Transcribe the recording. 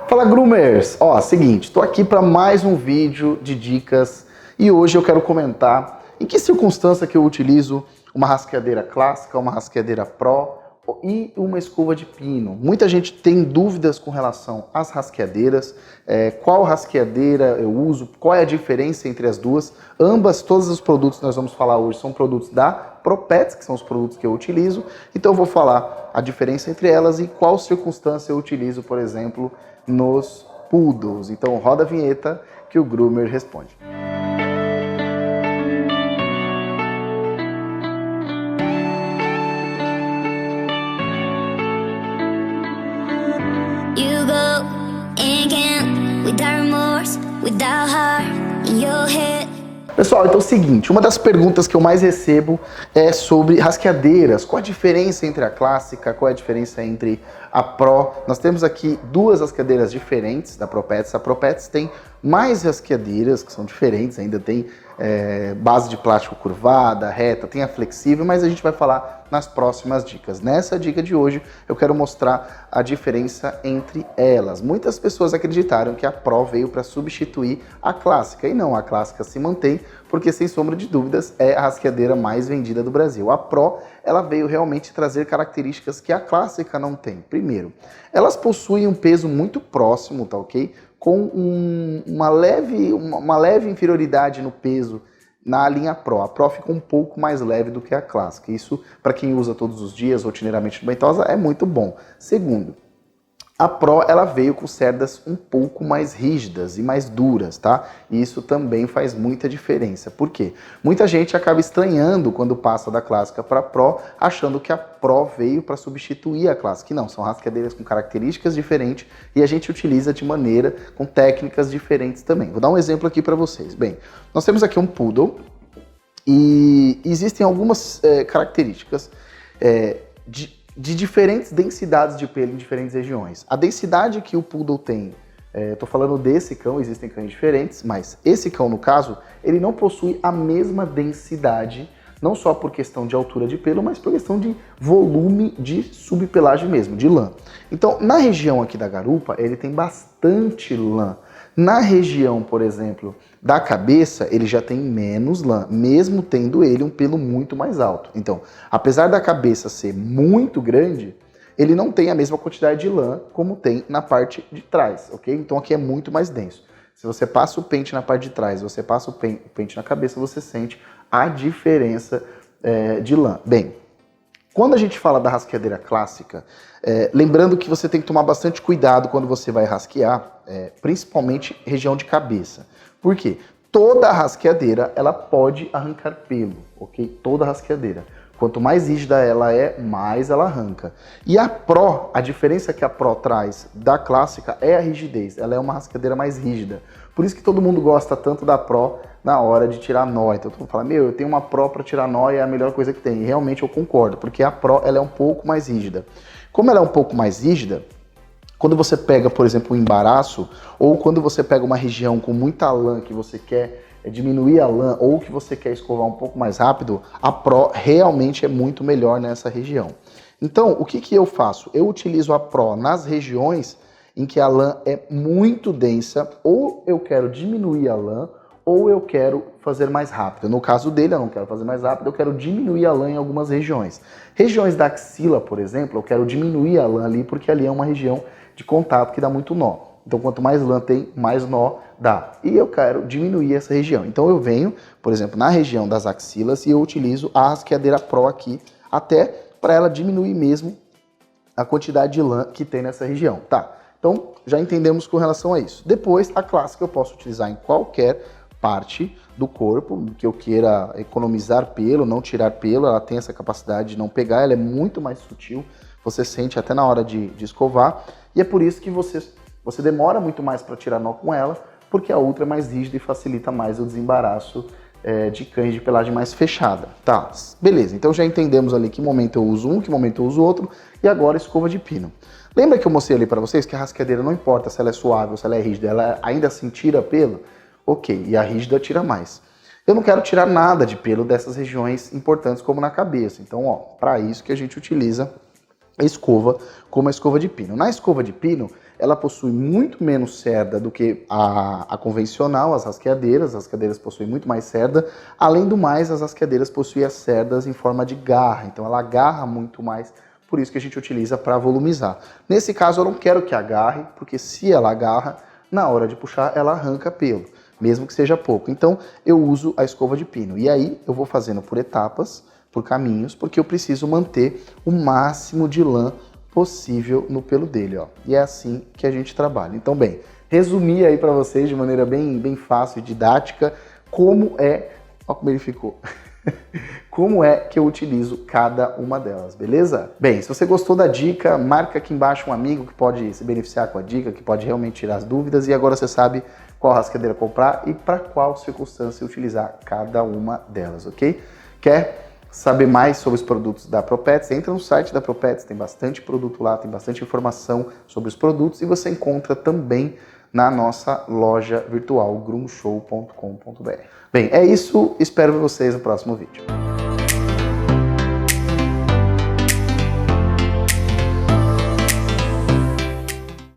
Fala groomers! Ó, seguinte, tô aqui para mais um vídeo de dicas e hoje eu quero comentar em que circunstância que eu utilizo uma rasqueadeira clássica, uma rasqueadeira Pro e uma escova de pino. Muita gente tem dúvidas com relação às rasqueadeiras, qual rasqueadeira eu uso, qual é a diferença entre as duas. Todos os produtos que nós vamos falar hoje são produtos da ProPets, que são os produtos que eu utilizo, então eu vou falar a diferença entre elas e qual circunstância eu utilizo, por exemplo, nos poodles. Então roda a vinheta que o groomer responde. You go and can't without remorse, without heart in your head. Pessoal, então é o seguinte, uma das perguntas que eu mais recebo é sobre rasqueadeiras. Qual a diferença entre a clássica, qual é a diferença entre a Pro? Nós temos aqui duas rasqueadeiras diferentes da ProPets. A ProPets tem mais rasqueadeiras que são diferentes, ainda tem base de plástico curvada, reta, tem a flexível, mas a gente vai falar nas próximas dicas. Nessa dica de hoje eu quero mostrar a diferença entre elas. Muitas pessoas acreditaram que a Pro veio para substituir a clássica, e não, a clássica se mantém, porque sem sombra de dúvidas é a rasqueadeira mais vendida do Brasil. A Pro, ela veio realmente trazer características que a clássica não tem. Primeiro, elas possuem um peso muito próximo, tá ok? Com uma leve inferioridade no peso na linha Pro. A Pro fica um pouco mais leve do que a clássica. Isso, para quem usa todos os dias, rotineiramente no Ventosa, é muito bom. Segundo, a Pro, ela veio com cerdas um pouco mais rígidas e mais duras, tá? E isso também faz muita diferença. Por quê? Muita gente acaba estranhando quando passa da clássica para a Pro, achando que a Pro veio para substituir a clássica. E não, são rasqueadeiras com características diferentes e a gente utiliza de maneira, com técnicas diferentes também. Vou dar um exemplo aqui para vocês. Bem, nós temos aqui um poodle e existem algumas características de diferentes densidades de pelo em diferentes regiões. A densidade que o poodle tem, estou falando desse cão, existem cães diferentes, mas esse cão, no caso, ele não possui a mesma densidade, não só por questão de altura de pelo, mas por questão de volume de subpelagem mesmo, de lã. Então, na região aqui da garupa, ele tem bastante lã. Na região, por exemplo, da cabeça, ele já tem menos lã, mesmo tendo ele um pelo muito mais alto. Então, apesar da cabeça ser muito grande, ele não tem a mesma quantidade de lã como tem na parte de trás, ok? Então aqui é muito mais denso. Se você passa o pente na parte de trás, você passa o pente na cabeça, você sente a diferença de lã. Bem, quando a gente fala da rasqueadeira clássica, lembrando que você tem que tomar bastante cuidado quando você vai rasquear, principalmente região de cabeça. Por quê? Toda rasqueadeira, ela pode arrancar pelo, ok? Toda rasqueadeira. Quanto mais rígida ela é, mais ela arranca. E a Pro, a diferença que a Pro traz da clássica é a rigidez. Ela é uma rasqueadeira mais rígida. Por isso que todo mundo gosta tanto da Pro na hora de tirar nó. Então todo mundo fala, eu tenho uma Pro para tirar nó e é a melhor coisa que tem. E realmente eu concordo, porque a Pro ela é um pouco mais rígida. Como ela é um pouco mais rígida, quando você pega, por exemplo, um embaraço, ou quando você pega uma região com muita lã que você quer diminuir a lã, ou que você quer escovar um pouco mais rápido, a Pro realmente é muito melhor nessa região. Então, o que eu faço? Eu utilizo a Pro nas regiões em que a lã é muito densa, ou eu quero diminuir a lã, ou eu quero fazer mais rápido. No caso dele, eu não quero fazer mais rápido, eu quero diminuir a lã em algumas regiões. Regiões da axila, por exemplo, eu quero diminuir a lã ali, porque ali é uma região de contato que dá muito nó. Então, quanto mais lã tem, mais nó dá. E eu quero diminuir essa região. Então, eu venho, por exemplo, na região das axilas e eu utilizo a rasqueadeira Pro aqui, até para ela diminuir mesmo a quantidade de lã que tem nessa região. Tá, então já entendemos com relação a isso. Depois, a clássica eu posso utilizar em qualquer parte do corpo, que eu queira economizar pelo, não tirar pelo, ela tem essa capacidade de não pegar, ela é muito mais sutil, você sente até na hora de escovar, e é por isso que você demora muito mais para tirar nó com ela, porque a outra é mais rígida e facilita mais o desembaraço de cães de pelagem mais fechada. Tá, beleza, então já entendemos ali que momento eu uso um, que momento eu uso outro, e agora escova de pino. Lembra que eu mostrei ali para vocês que a rasqueadeira não importa se ela é suave ou se ela é rígida, ela ainda assim tira pelo? Ok, e a rígida tira mais. Eu não quero tirar nada de pelo dessas regiões importantes como na cabeça, então para isso que a gente utiliza a escova como a escova de pino. Na escova de pino, ela possui muito menos cerda do que a convencional, as rasqueadeiras possuem muito mais cerda, além do mais as rasqueadeiras possuem as cerdas em forma de garra, então ela agarra muito mais, por isso que a gente utiliza para volumizar. Nesse caso eu não quero que agarre, porque se ela agarra, na hora de puxar ela arranca pelo, mesmo que seja pouco. Então eu uso a escova de pino, e aí eu vou fazendo por etapas, por caminhos, porque eu preciso manter o máximo de lã possível no pelo dele, ó. E é assim que a gente trabalha. Então, bem, resumi aí para vocês de maneira bem fácil e didática como é, ó como ele ficou. Como é que eu utilizo cada uma delas, beleza? Bem, se você gostou da dica, marca aqui embaixo um amigo que pode se beneficiar com a dica, que pode realmente tirar as dúvidas, e agora você sabe qual rasqueadeira comprar e para qual circunstância utilizar cada uma delas, ok? Quer saber mais sobre os produtos da Propets? Entra no site da Propets, tem bastante produto lá, tem bastante informação sobre os produtos e você encontra também na nossa loja virtual grumshow.com.br. Bem, é isso, espero vocês no próximo vídeo.